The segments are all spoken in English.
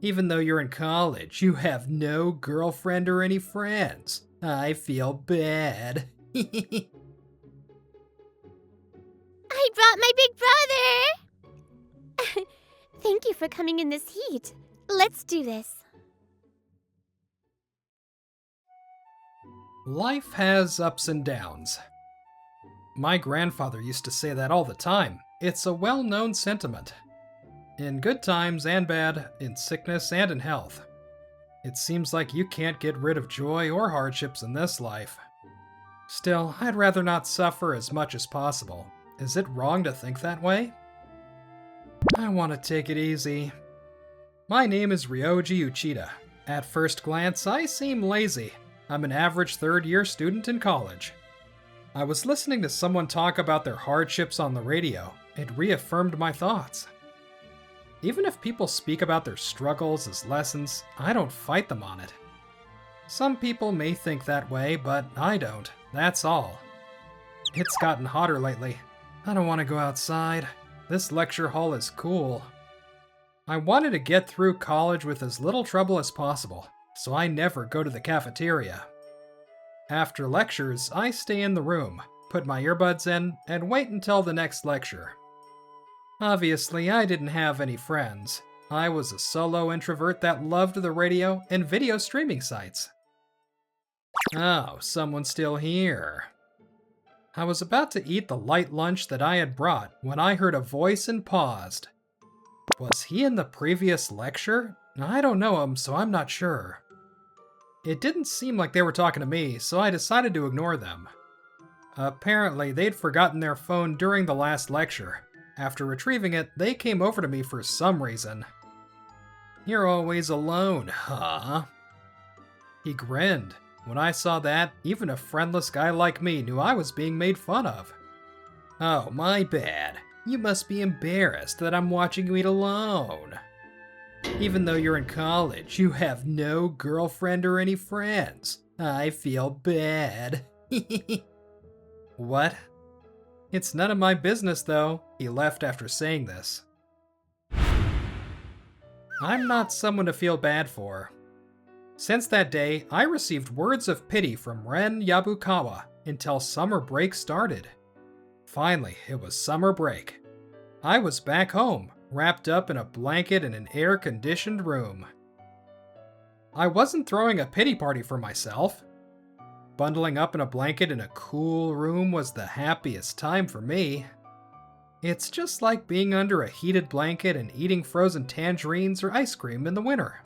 Even though you're in college, you have no girlfriend or any friends. I feel bad. I brought my big brother! Thank you for coming in this heat. Let's do this. Life has ups and downs. My grandfather used to say that all the time. It's a well-known sentiment. In good times and bad, in sickness and in health. It seems like you can't get rid of joy or hardships in this life. Still, I'd rather not suffer as much as possible. Is it wrong to think that way? I want to take it easy. My name is Ryoji Uchida. At first glance, I seem lazy. I'm an average third-year student in college. I was listening to someone talk about their hardships on the radio. It reaffirmed my thoughts. Even if people speak about their struggles as lessons, I don't fight them on it. Some people may think that way, but I don't. That's all. It's gotten hotter lately. I don't want to go outside. This lecture hall is cool. I wanted to get through college with as little trouble as possible, so I never go to the cafeteria. After lectures, I stay in the room, put my earbuds in, and wait until the next lecture. Obviously, I didn't have any friends. I was a solo introvert that loved the radio and video streaming sites. Oh, someone's still here. I was about to eat the light lunch that I had brought when I heard a voice and paused. Was he in the previous lecture? I don't know him, so I'm not sure. It didn't seem like they were talking to me, so I decided to ignore them. Apparently, they'd forgotten their phone during the last lecture. After retrieving it, they came over to me for some reason. You're always alone, huh? He grinned. When I saw that, even a friendless guy like me knew I was being made fun of. Oh, my bad. You must be embarrassed that I'm watching you eat alone. Even though you're in college, you have no girlfriend or any friends. I feel bad. What? It's none of my business, though. He left after saying this. I'm not someone to feel bad for. Since that day, I received words of pity from Ren Yabukawa until summer break started. Finally, it was summer break. I was back home, wrapped up in a blanket in an air-conditioned room. I wasn't throwing a pity party for myself. Bundling up in a blanket in a cool room was the happiest time for me. It's just like being under a heated blanket and eating frozen tangerines or ice cream in the winter.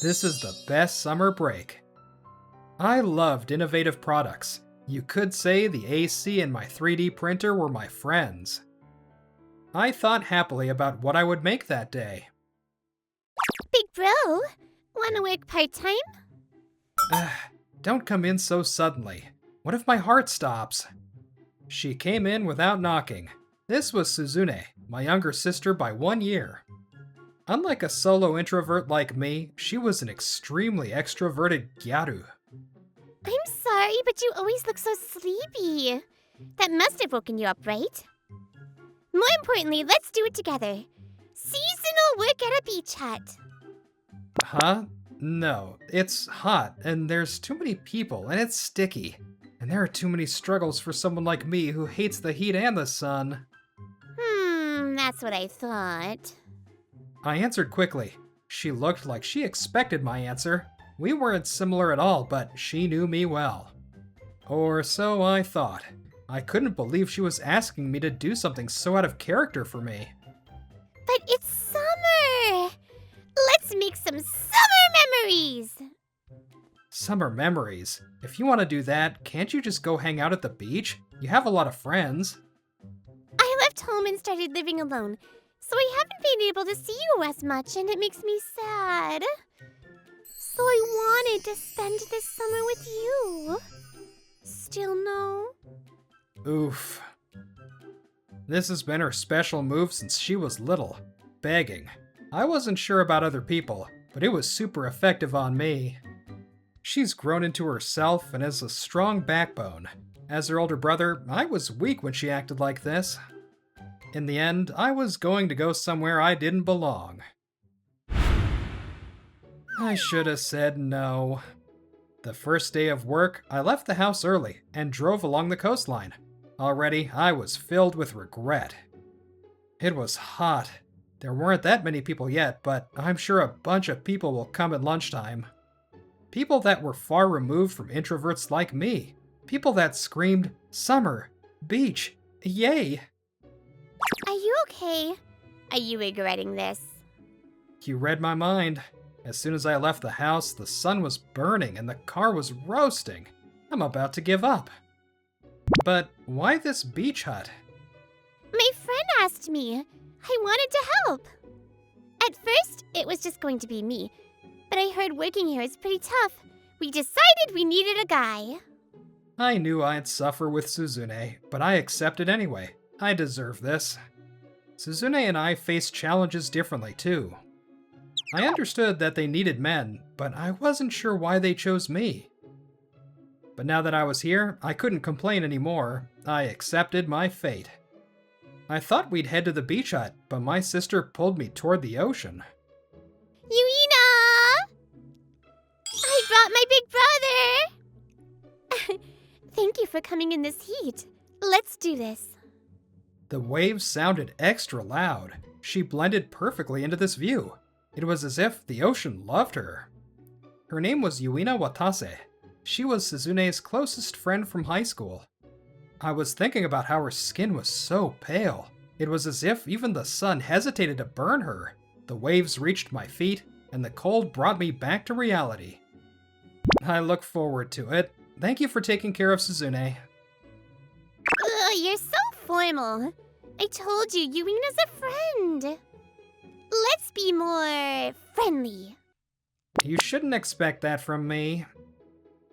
This is the best summer break. I loved innovative products. You could say the AC and my 3D printer were my friends. I thought happily about what I would make that day. Big bro, wanna work part-time? Don't come in so suddenly. What if my heart stops? She came in without knocking. This was Suzune, my younger sister by 1 year. Unlike a solo introvert like me, she was an extremely extroverted gyaru. I'm sorry, but you always look so sleepy. That must have woken you up, right? More importantly, let's do it together. Seasonal work at a beach hut. Huh? No, it's hot, and there's too many people, and it's sticky. And there are too many struggles for someone like me who hates the heat and the sun. That's what I thought. I answered quickly. She looked like she expected my answer. We weren't similar at all, but she knew me well. Or so I thought. I couldn't believe she was asking me to do something so out of character for me. But it's summer! Let's make some summer memories! Summer memories? If you want to do that, can't you just go hang out at the beach? You have a lot of friends. I left home and started living alone, so I haven't been able to see you as much, and it makes me sad. So I wanted to spend this summer with you. Still no? Oof. This has been her special move since she was little. Begging. I wasn't sure about other people, but it was super effective on me. She's grown into herself and has a strong backbone. As her older brother, I was weak when she acted like this. In the end, I was going to go somewhere I didn't belong. I should have said no. The first day of work, I left the house early and drove along the coastline. Already, I was filled with regret. It was hot. There weren't that many people yet, but I'm sure a bunch of people will come at lunchtime. People that were far removed from introverts like me. People that screamed, "Summer! Beach! Yay!" Are you okay? Are you regretting this? You read my mind. As soon as I left the house, the sun was burning and the car was roasting. I'm about to give up. But why this beach hut? My friend asked me. I wanted to help. At first, it was just going to be me. But I heard working here is pretty tough. We decided we needed a guy. I knew I'd suffer with Suzune, but I accepted anyway. I deserve this. Suzune and I faced challenges differently too. I understood that they needed men, but I wasn't sure why they chose me. But now that I was here, I couldn't complain anymore. I accepted my fate. I thought we'd head to the beach hut, but my sister pulled me toward the ocean. Yuina! I brought my big brother! Thank you for coming in this heat. Let's do this. The waves sounded extra loud. She blended perfectly into this view. It was as if the ocean loved her. Her name was Yuina Watase. She was Suzune's closest friend from high school. I was thinking about how her skin was so pale. It was as if even the sun hesitated to burn her. The waves reached my feet, and the cold brought me back to reality. I look forward to it. Thank you for taking care of Suzune. Ugh, you're so formal. I told you, Yuina's a friend. Let's be more friendly. You shouldn't expect that from me.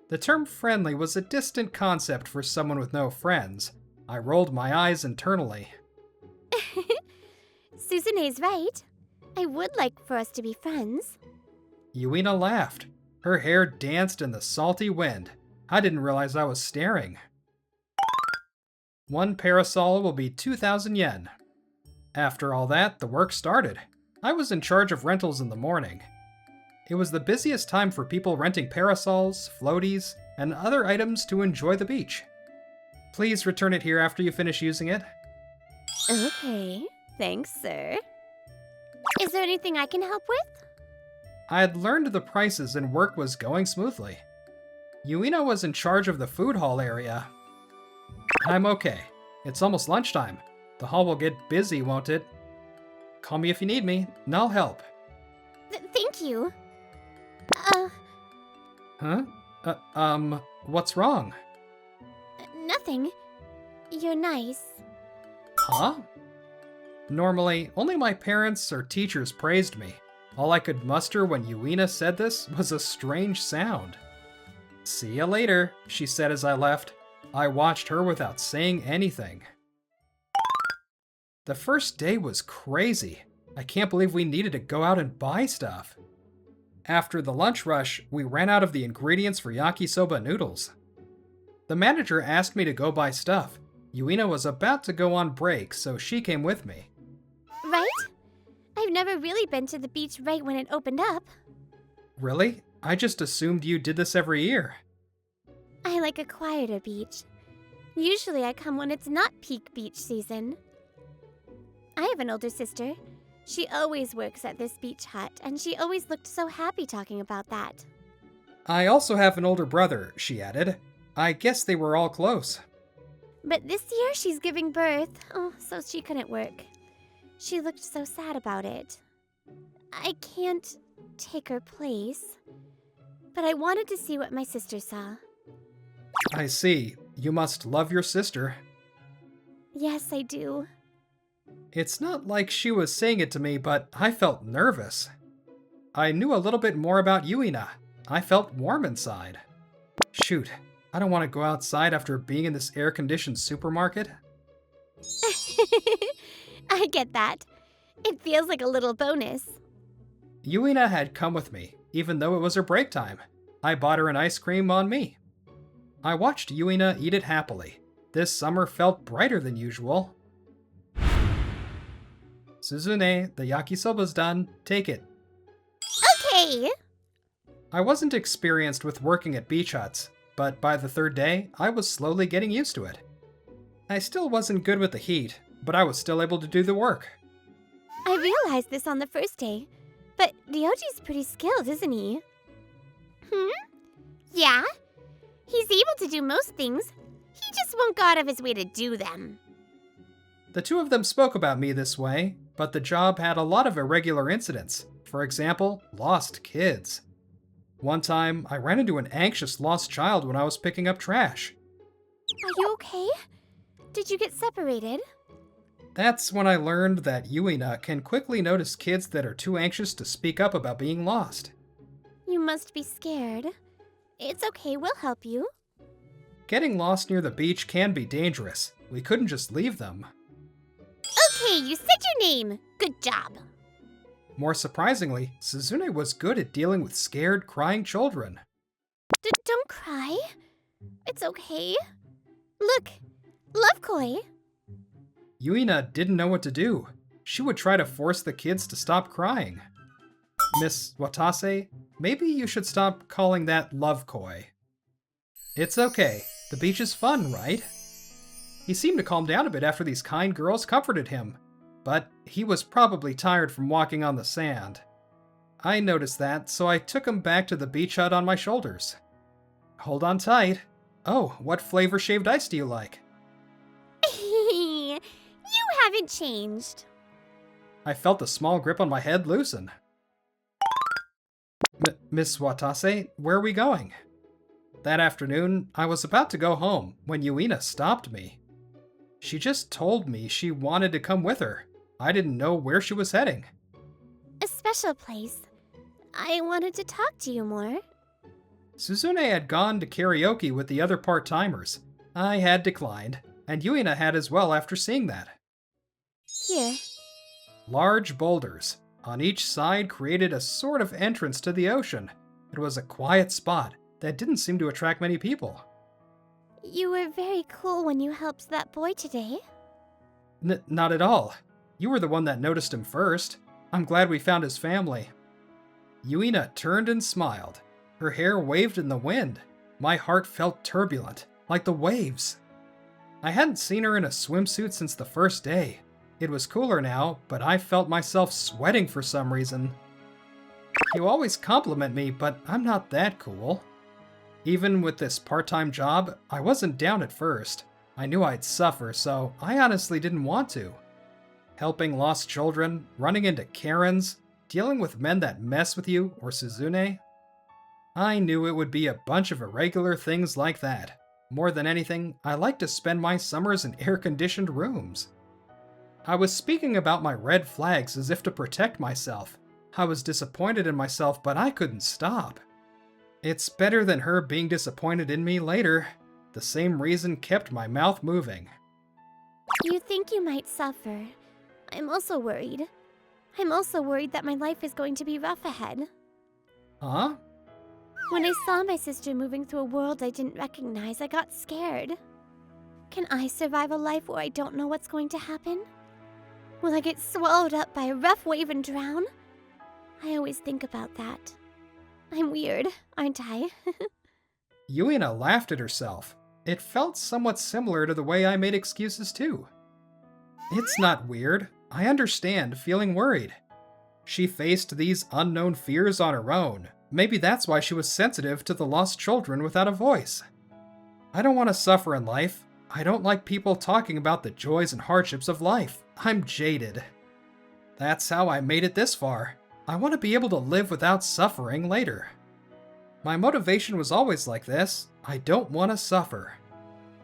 The term friendly was a distant concept for someone with no friends. I rolled my eyes internally. Suzune's right. I would like for us to be friends. Yuina laughed. Her hair danced in the salty wind. I didn't realize I was staring. 1 parasol will be 2,000 yen. After all that, the work started. I was in charge of rentals in the morning. It was the busiest time for people renting parasols, floaties, and other items to enjoy the beach. Please return it here after you finish using it. Okay, thanks, sir. Is there anything I can help with? I had learned the prices and work was going smoothly. Yuina was in charge of the food hall area. I'm okay. It's almost lunchtime. The hall will get busy, won't it? Call me if you need me, and I'll help. Thank you. Huh? What's wrong? Nothing. You're nice. Huh? Normally, only my parents or teachers praised me. All I could muster when Yuina said this was a strange sound. See ya later, she said as I left. I watched her without saying anything. The first day was crazy. I can't believe we needed to go out and buy stuff. After the lunch rush, we ran out of the ingredients for yakisoba noodles. The manager asked me to go buy stuff. Yuina was about to go on break, so she came with me. Right? I've never really been to the beach right when it opened up. Really? I just assumed you did this every year. I like a quieter beach. Usually I come when it's not peak beach season. I have an older sister. She always works at this beach hut, and she always looked so happy talking about that. I also have an older brother, she added. I guess they were all close. But this year she's giving birth, so she couldn't work. She looked so sad about it. I can't take her place, but I wanted to see what my sister saw. I see. You must love your sister. Yes, I do. It's not like she was saying it to me, but I felt nervous. I knew a little bit more about Yuina. I felt warm inside. Shoot, I don't want to go outside after being in this air-conditioned supermarket. I get that. It feels like a little bonus. Yuina had come with me, even though it was her break time. I bought her an ice cream on me. I watched Yuina eat it happily. This summer felt brighter than usual. Suzune, the yakisoba's done. Take it. Okay. I wasn't experienced with working at beach huts, but by the third day, I was slowly getting used to it. I still wasn't good with the heat, but I was still able to do the work. I realized this on the first day, but Ryoji's pretty skilled, isn't he? Yeah. He's able to do most things. He just won't go out of his way to do them. The two of them spoke about me this way, but the job had a lot of irregular incidents. For example, lost kids. One time, I ran into an anxious lost child when I was picking up trash. Are you okay? Did you get separated? That's when I learned that Yuina can quickly notice kids that are too anxious to speak up about being lost. You must be scared. It's okay, we'll help you. Getting lost near the beach can be dangerous. We couldn't just leave them. Okay, you said your name. Good job. More surprisingly, Suzune was good at dealing with scared, crying children. Don't cry. It's okay. Look, Love Koi. Yuina didn't know what to do. She would try to force the kids to stop crying. Miss Watase, maybe you should stop calling that love koi. It's okay. The beach is fun, right? He seemed to calm down a bit after these kind girls comforted him, but he was probably tired from walking on the sand. I noticed that, so I took him back to the beach hut on my shoulders. Hold on tight. Oh, what flavor shaved ice do you like? You haven't changed. I felt the small grip on my head loosen. Miss Watase, where are we going? That afternoon, I was about to go home when Yuina stopped me. She just told me she wanted to come with her. I didn't know where she was heading. A special place. I wanted to talk to you more. Suzune had gone to karaoke with the other part-timers. I had declined, and Yuina had as well after seeing that. Here. Large boulders on each side created a sort of entrance to the ocean. It was a quiet spot that didn't seem to attract many people. You were very cool when you helped that boy today. Not at all. You were the one that noticed him first. I'm glad we found his family. Yuina turned and smiled. Her hair waved in the wind. My heart felt turbulent, like the waves. I hadn't seen her in a swimsuit since the first day. It was cooler now, but I felt myself sweating for some reason. You always compliment me, but I'm not that cool. Even with this part-time job, I wasn't down at first. I knew I'd suffer, so I honestly didn't want to. Helping lost children, running into Karens, dealing with men that mess with you, or Suzune. I knew it would be a bunch of irregular things like that. More than anything, I like to spend my summers in air-conditioned rooms. I was speaking about my red flags as if to protect myself. I was disappointed in myself, but I couldn't stop. It's better than her being disappointed in me later. The same reason kept my mouth moving. You think you might suffer. I'm also worried. I'm also worried that my life is going to be rough ahead. Huh? When I saw my sister moving through a world I didn't recognize, I got scared. Can I survive a life where I don't know what's going to happen? Will I get swallowed up by a rough wave and drown? I always think about that. I'm weird, aren't I? Yuina laughed at herself. It felt somewhat similar to the way I made excuses too. It's not weird. I understand feeling worried. She faced these unknown fears on her own. Maybe that's why she was sensitive to the lost children without a voice. I don't want to suffer in life. I don't like people talking about the joys and hardships of life. I'm jaded. That's how I made it this far. I want to be able to live without suffering later. My motivation was always like this. I don't want to suffer.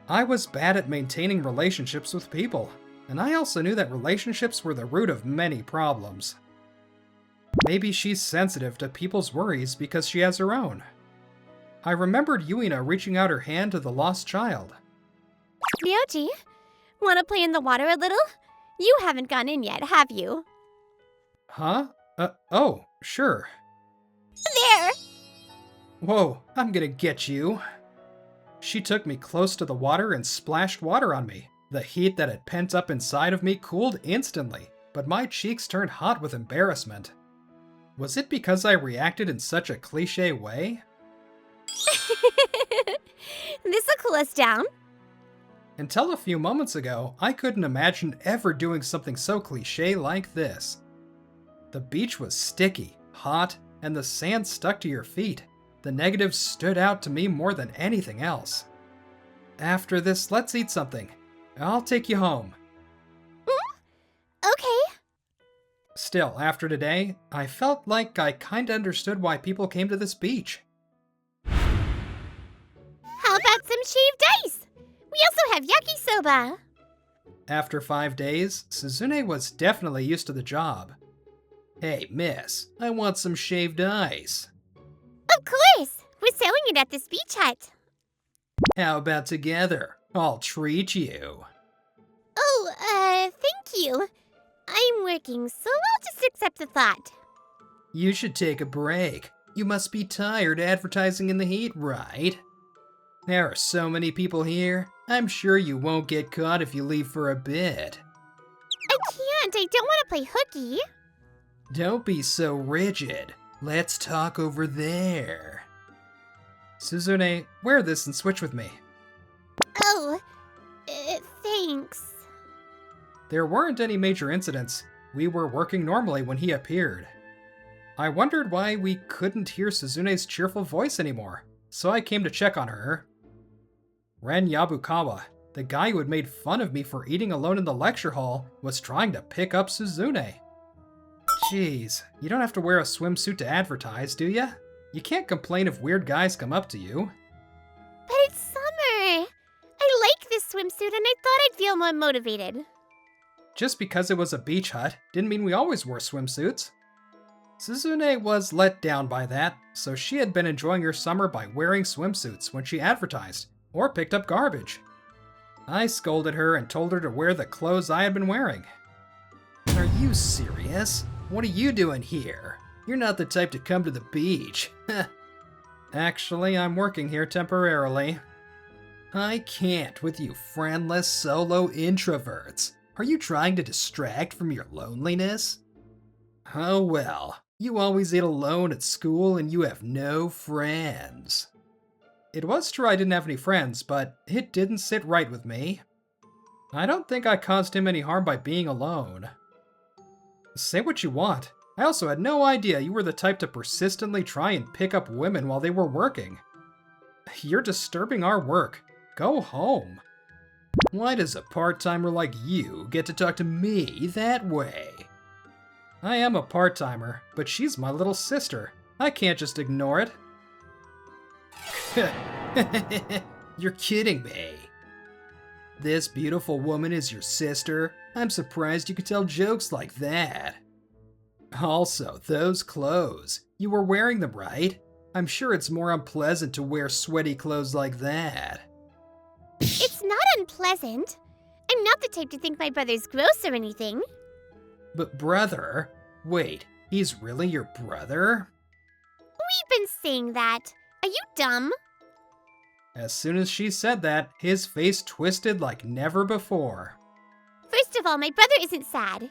I was bad at maintaining relationships with people, and I also knew that relationships were the root of many problems. Maybe she's sensitive to people's worries because she has her own. I remembered Yuina reaching out her hand to the lost child. Ryoji, wanna play in the water a little? You haven't gone in yet, have you? Huh? Oh, sure. There! Whoa, I'm gonna get you. She took me close to the water and splashed water on me. The heat that had pent up inside of me cooled instantly, but my cheeks turned hot with embarrassment. Was it because I reacted in such a cliche way? This'll cool us down. Until a few moments ago, I couldn't imagine ever doing something so cliche like this. The beach was sticky, hot, and the sand stuck to your feet. The negatives stood out to me more than anything else. After this, let's eat something. I'll take you home. Okay. Still, after today, I felt like I kinda understood why people came to this beach. How about some shaved ice? We also have yakisoba. After 5 days, Suzune was definitely used to the job. Hey, miss, I want some shaved ice. Of course. We're selling it at this beach hut. How about together? I'll treat you. Oh, thank you. I'm working, so I'll just accept the thought. You should take a break. You must be tired advertising in the heat, right? There are so many people here. I'm sure you won't get caught if you leave for a bit. I can't. I don't want to play hooky. Don't be so rigid. Let's talk over there. Suzune, wear this and switch with me. Oh, thanks. There weren't any major incidents. We were working normally when he appeared. I wondered why we couldn't hear Suzune's cheerful voice anymore, so I came to check on her. Ren Yabukawa, the guy who had made fun of me for eating alone in the lecture hall, was trying to pick up Suzune. Jeez, you don't have to wear a swimsuit to advertise, do ya? You can't complain if weird guys come up to you. But it's summer. I like this swimsuit and I thought I'd feel more motivated. Just because it was a beach hut didn't mean we always wore swimsuits. Suzune was let down by that, so she had been enjoying her summer by wearing swimsuits when she advertised, or picked up garbage. I scolded her and told her to wear the clothes I had been wearing. Are you serious? What are you doing here? You're not the type to come to the beach. Actually, I'm working here temporarily. I can't with you friendless solo introverts. Are you trying to distract from your loneliness? Oh well, you always eat alone at school and you have no friends. It was true I didn't have any friends, but it didn't sit right with me. I don't think I caused him any harm by being alone. Say what you want. I also had no idea you were the type to persistently try and pick up women while they were working. You're disturbing our work. Go home. Why does a part-timer like you get to talk to me that way? I am a part-timer, but she's my little sister. I can't just ignore it. You're kidding me. This beautiful woman is your sister? I'm surprised you could tell jokes like that. Also, those clothes. You were wearing them, right? I'm sure it's more unpleasant to wear sweaty clothes like that. It's not unpleasant. I'm not the type to think my brother's gross or anything. But brother? Wait, he's really your brother? We've been saying that. Are you dumb? As soon as she said that, his face twisted like never before. First of all, my brother isn't sad.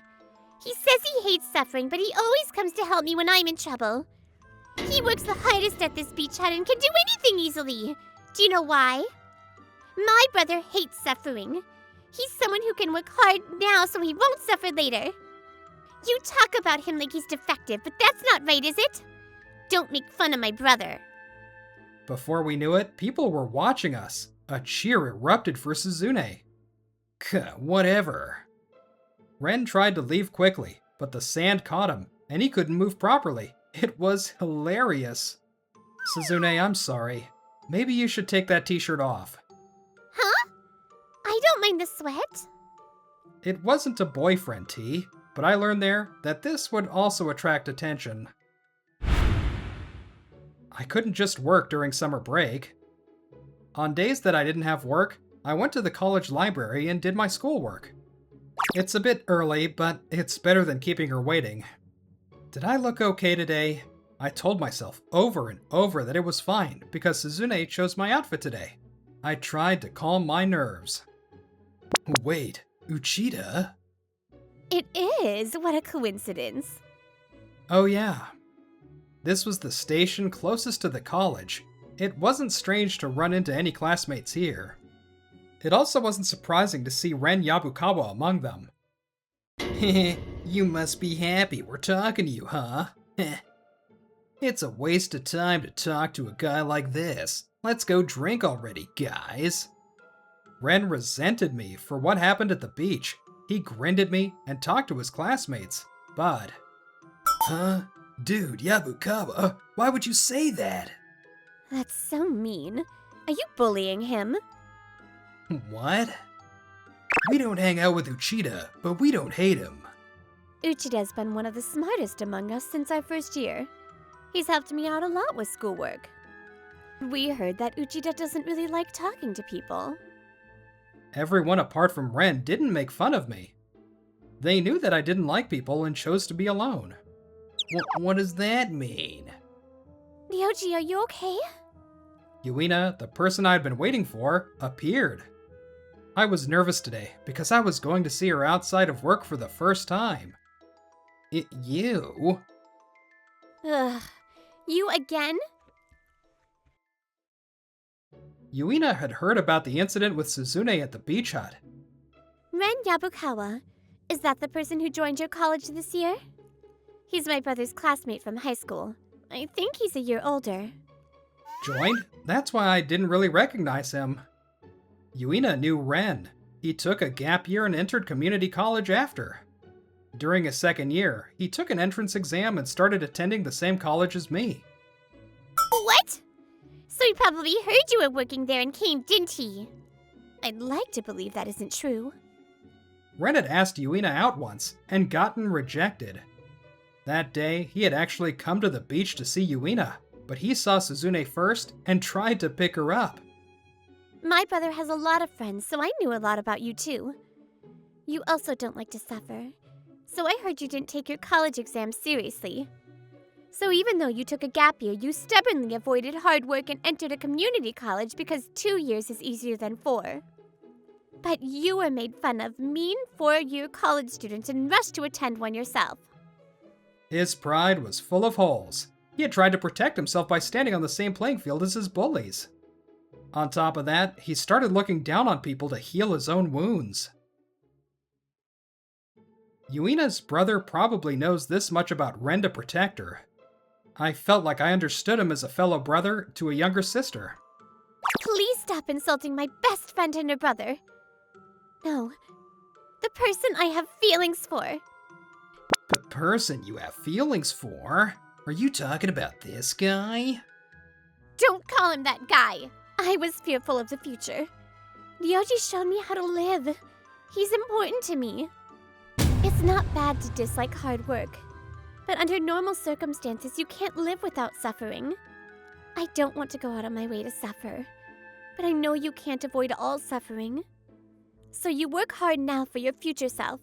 He says he hates suffering, but he always comes to help me when I'm in trouble. He works the hardest at this beach hut and can do anything easily. Do you know why? My brother hates suffering. He's someone who can work hard now so he won't suffer later. You talk about him like he's defective, but that's not right, is it? Don't make fun of my brother. Before we knew it, people were watching us. A cheer erupted for Suzune. Whatever. Ren tried to leave quickly, but the sand caught him, and he couldn't move properly. It was hilarious. Suzune, I'm sorry. Maybe you should take that t-shirt off. Huh? I don't mind the sweat. It wasn't a boyfriend tee, but I learned there that this would also attract attention. I couldn't just work during summer break. On days that I didn't have work, I went to the college library and did my schoolwork. It's a bit early, but it's better than keeping her waiting. Did I look okay today? I told myself over and over that it was fine because Suzune chose my outfit today. I tried to calm my nerves. Wait, Uchida? It is. What a coincidence. Oh yeah. This was the station closest to the college. It wasn't strange to run into any classmates here. It also wasn't surprising to see Ren Yabukawa among them. You must be happy we're talking to you, huh? It's a waste of time to talk to a guy like this. Let's go drink already, guys. Ren resented me for what happened at the beach. He grinned at me and talked to his classmates, but... Huh? Dude, Yabukawa, why would you say that? That's so mean. Are you bullying him? What? We don't hang out with Uchida, but we don't hate him. Uchida's been one of the smartest among us since our first year. He's helped me out a lot with schoolwork. We heard that Uchida doesn't really like talking to people. Everyone apart from Ren didn't make fun of me. They knew that I didn't like people and chose to be alone. What does that mean? Ryoji, are you okay? Yuina, the person I'd been waiting for, appeared. I was nervous today because I was going to see her outside of work for the first time. You? Ugh. You again? Yuina had heard about the incident with Suzune at the beach hut. Ren Yabukawa. Is that the person who joined your college this year? He's my brother's classmate from high school. I think he's a year older. Joined? That's why I didn't really recognize him. Yuina knew Ren. He took a gap year and entered community college after. During his second year, he took an entrance exam and started attending the same college as me. What? So he probably heard you were working there and came, didn't he? I'd like to believe that isn't true. Ren had asked Yuina out once and gotten rejected. That day, he had actually come to the beach to see Yuina, but he saw Suzune first and tried to pick her up. My brother has a lot of friends, so I knew a lot about you too. You also don't like to suffer. So I heard you didn't take your college exam seriously. So even though you took a gap year, you stubbornly avoided hard work and entered a community college because 2 years is easier than 4. But you were made fun of, mean 4-year college students, and rushed to attend one yourself. His pride was full of holes. He had tried to protect himself by standing on the same playing field as his bullies. On top of that, he started looking down on people to heal his own wounds. Yuina's brother probably knows this much about Ren to protect her. I felt like I understood him as a fellow brother to a younger sister. Please stop insulting my best friend and her brother. No, the person I have feelings for. The person you have feelings for? Are you talking about this guy? Don't call him that guy. I was fearful of the future. Ryoji showed me how to live. He's important to me. It's not bad to dislike hard work, but under normal circumstances, you can't live without suffering. I don't want to go out of my way to suffer, but I know you can't avoid all suffering. So you work hard now for your future self,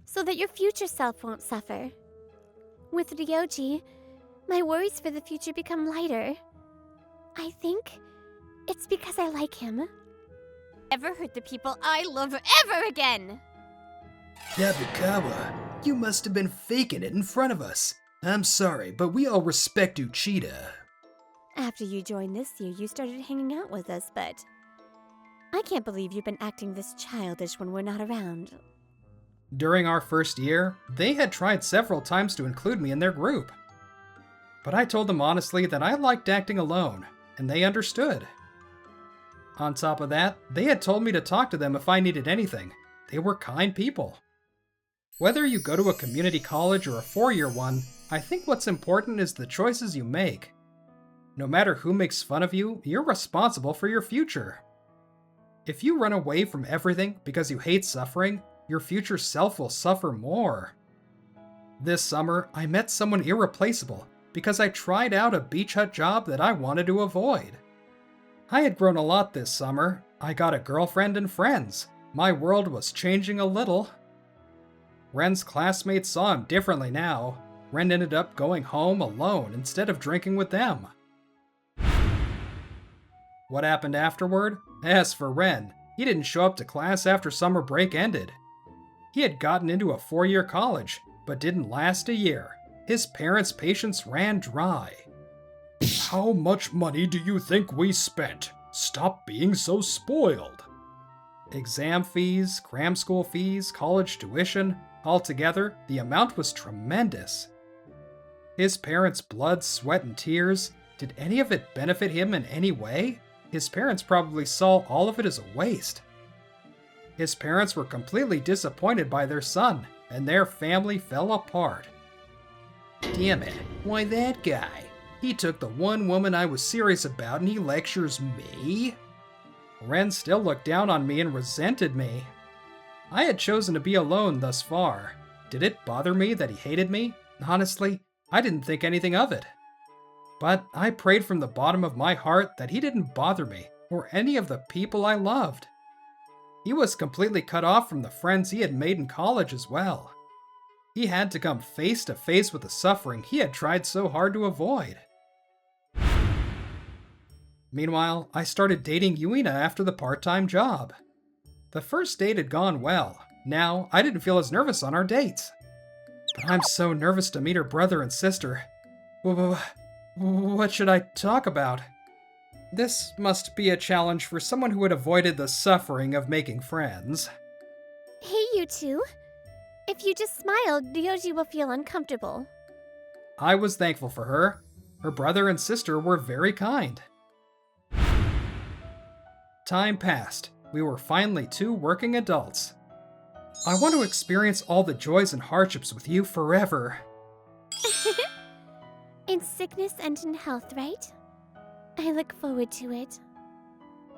so that your future self won't suffer. With Ryoji, my worries for the future become lighter. I think it's because I like him. Never hurt the people I love ever again! Yabukawa, you must have been faking it in front of us. I'm sorry, but we all respect Uchida. After you joined this year, you started hanging out with us, but I can't believe you've been acting this childish when we're not around. During our first year, they had tried several times to include me in their group. But I told them honestly that I liked acting alone, and they understood. On top of that, they had told me to talk to them if I needed anything. They were kind people. Whether you go to a community college or a 4-year one, I think what's important is the choices you make. No matter who makes fun of you, you're responsible for your future. If you run away from everything because you hate suffering, your future self will suffer more. This summer, I met someone irreplaceable because I tried out a beach hut job that I wanted to avoid. I had grown a lot this summer. I got a girlfriend and friends. My world was changing a little. Ren's classmates saw him differently now. Ren ended up going home alone instead of drinking with them. What happened afterward? As for Ren, he didn't show up to class after summer break ended. He had gotten into a 4-year college, but didn't last a year. his parents' patience ran dry. How much money do you think we spent? Stop being so spoiled. Exam fees, cram school fees, college tuition, altogether, the amount was tremendous. His parents' blood, sweat, and tears, did any of it benefit him in any way? His parents probably saw all of it as a waste. His parents were completely disappointed by their son, and their family fell apart. Damn it, why that guy? He took the one woman I was serious about and he lectures me? Ren still looked down on me and resented me. I had chosen to be alone thus far. Did it bother me that he hated me? Honestly, I didn't think anything of it. But I prayed from the bottom of my heart that he didn't bother me or any of the people I loved. He was completely cut off from the friends he had made in college as well. He had to come face to face with the suffering he had tried so hard to avoid. Meanwhile, I started dating Yuina after the part-time job. The first date had gone well. Now, I didn't feel as nervous on our dates. But I'm so nervous to meet her brother and sister. What should I talk about? This must be a challenge for someone who had avoided the suffering of making friends. Hey, you two. If you just smile, Ryoji will feel uncomfortable. I was thankful for her. Her brother and sister were very kind. Time passed. We were finally two working adults. I want to experience all the joys and hardships with you forever. In sickness and in health, right? I look forward to it.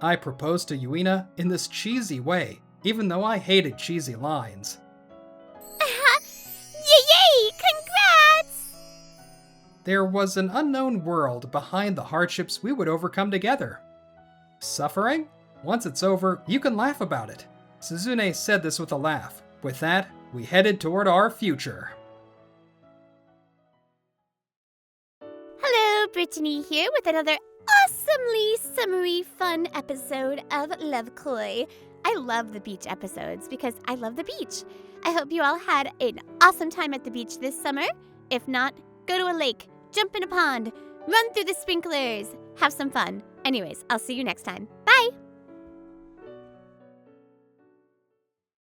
I proposed to Yuina in this cheesy way, even though I hated cheesy lines. Yay! Congrats! There was an unknown world behind the hardships we would overcome together. Suffering? Once it's over, you can laugh about it. Suzune said this with a laugh. With that, we headed toward our future. Hello, Brittany here with another awesomely summery fun episode of Love Koi. I love the beach episodes because I love the beach. I hope you all had an awesome time at the beach this summer. If not, go to a lake, jump in a pond, run through the sprinklers, have some fun. Anyways, I'll see you next time.